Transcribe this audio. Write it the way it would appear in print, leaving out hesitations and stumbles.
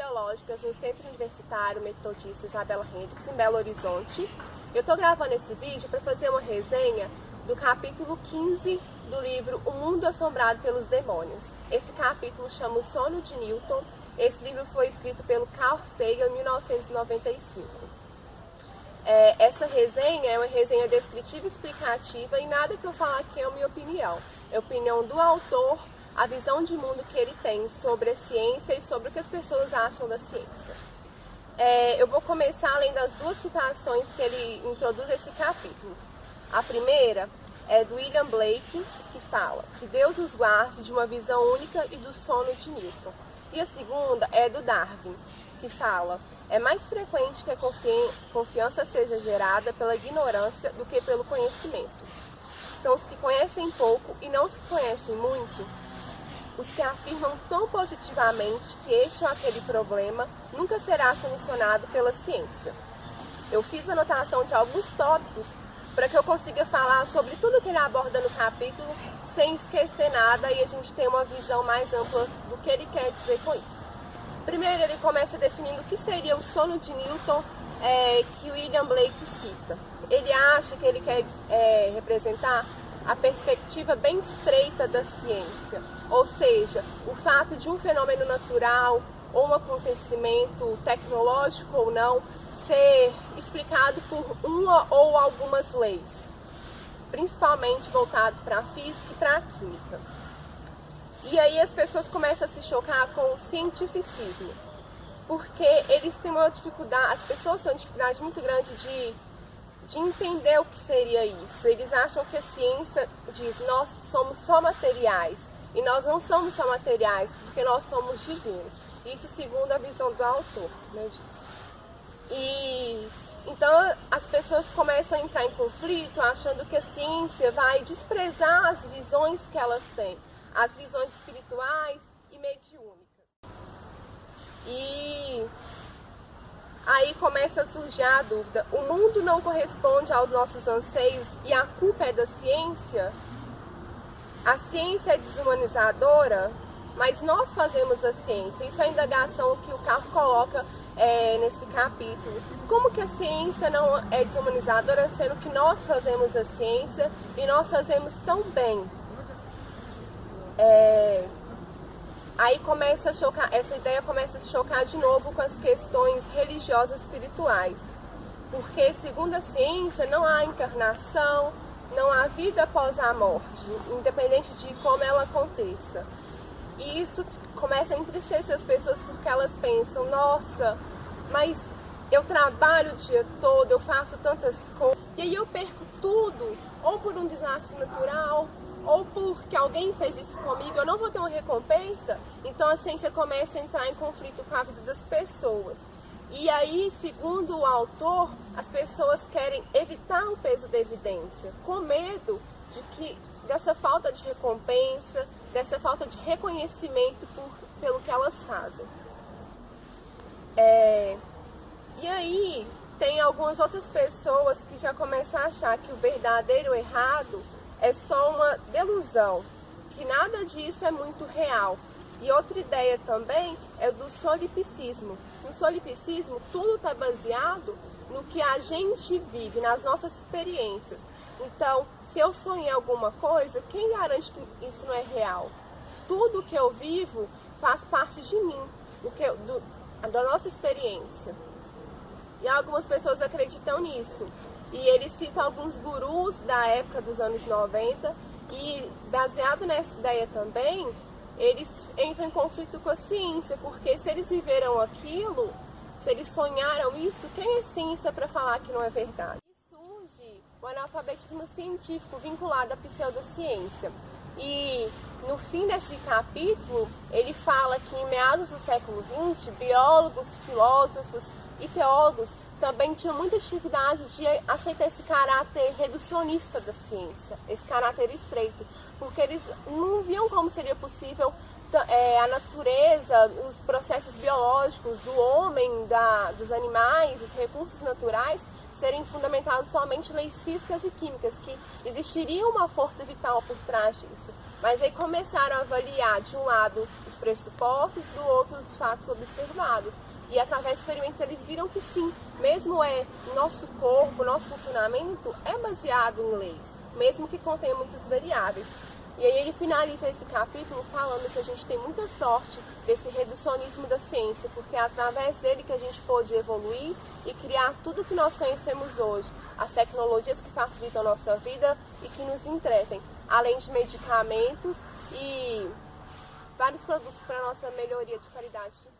Biológicas no Centro Universitário Metodista Isabela Hendricks, em Belo Horizonte. Eu estou gravando esse vídeo para fazer uma resenha do capítulo 15 do livro O Mundo Assombrado pelos Demônios. Esse capítulo chama O Sono de Newton. Esse livro foi escrito pelo Carl Sagan em 1995. Essa resenha é uma resenha descritiva e explicativa e nada que eu falar aqui é a minha opinião. É a opinião do autor, a visão de mundo que ele tem sobre a ciência e sobre o que as pessoas acham da ciência. Eu vou começar além das duas citações que ele introduz esse capítulo. A primeira é do William Blake, que fala que Deus nos guarde de uma visão única e do sono de Newton. E a segunda é do Darwin, que fala: é mais frequente que a confiança seja gerada pela ignorância do que pelo conhecimento. São os que conhecem pouco e não os que conhecem muito, os que afirmam tão positivamente que este ou aquele problema nunca será solucionado pela ciência. Eu fiz anotação de alguns tópicos para que eu consiga falar sobre tudo que ele aborda no capítulo sem esquecer nada e a gente ter uma visão mais ampla do que ele quer dizer com isso. Primeiro, ele começa definindo o que seria o sono de Newton, que William Blake cita. Ele acha que ele quer representar a perspectiva bem estreita da ciência, ou seja, o fato de um fenômeno natural ou um acontecimento tecnológico ou não ser explicado por uma ou algumas leis, principalmente voltados para a física e para a química. E aí as pessoas começam a se chocar com o cientificismo, porque eles têm uma dificuldade, as pessoas têm uma dificuldade muito grande de entender o que seria isso. Eles acham que a ciência diz: nós somos só materiais, e nós não somos só materiais, porque nós somos divinos. Isso segundo a visão do autor, né, disso. E então as pessoas começam a entrar em conflito, achando que a ciência vai desprezar as visões que elas têm, as visões espirituais e mediúnicas. E aí começa a surgir a dúvida: o mundo não corresponde aos nossos anseios e a culpa é da ciência? A ciência é desumanizadora, mas nós fazemos a ciência. Isso é a indagação que o Carl coloca nesse capítulo. Como que a ciência não é desumanizadora, sendo que nós fazemos a ciência e nós fazemos tão bem? Aí começa a chocar, essa ideia começa a se chocar de novo com as questões religiosas espirituais, porque segundo a ciência não há encarnação, não há vida após a morte, independente de como ela aconteça. E isso começa a entristecer as pessoas, porque elas pensam: nossa, mas eu trabalho o dia todo, eu faço tantas coisas, e aí eu perco tudo, ou por um desastre natural, ou porque alguém fez isso comigo, eu não vou ter uma recompensa. Então a ciência começa a entrar em conflito com a vida das pessoas. E aí, segundo o autor, as pessoas querem evitar o peso da evidência, com medo dessa falta de recompensa, dessa falta de reconhecimento pelo que elas fazem. E aí tem algumas outras pessoas que já começam a achar que o verdadeiro e o errado é só uma delusão, que nada disso é muito real. E outra ideia também é do solipsismo. No solipsismo, tudo está baseado no que a gente vive, nas nossas experiências. Então, se eu sonhei alguma coisa, quem garante que isso não é real? Tudo que eu vivo faz parte de mim, da nossa experiência. E algumas pessoas acreditam nisso. E ele cita alguns gurus da época dos anos 90 e, baseado nessa ideia também, eles entram em conflito com a ciência, porque se eles viveram aquilo, se eles sonharam isso, quem é ciência para falar que não é verdade? E surge o analfabetismo científico vinculado à pseudociência. E no fim desse capítulo, ele fala que em meados do século XX, biólogos, filósofos e teólogos também tinham muita dificuldade de aceitar esse caráter reducionista da ciência, esse caráter estreito, porque eles não viam como seria possível a natureza, os processos biológicos do homem, dos animais, os recursos naturais serem fundamentados somente em leis físicas e químicas, que existiria uma força vital por trás disso. Mas aí começaram a avaliar, de um lado, os pressupostos, do outro, os fatos observados. E através de experimentos eles viram que sim, mesmo nosso corpo, nosso funcionamento é baseado em leis, mesmo que contenha muitas variáveis. E aí ele finaliza esse capítulo falando que a gente tem muita sorte desse reducionismo da ciência, porque é através dele que a gente pôde evoluir e criar tudo que nós conhecemos hoje, as tecnologias que facilitam a nossa vida e que nos entretêm, além de medicamentos e vários produtos para a nossa melhoria de qualidade de vida.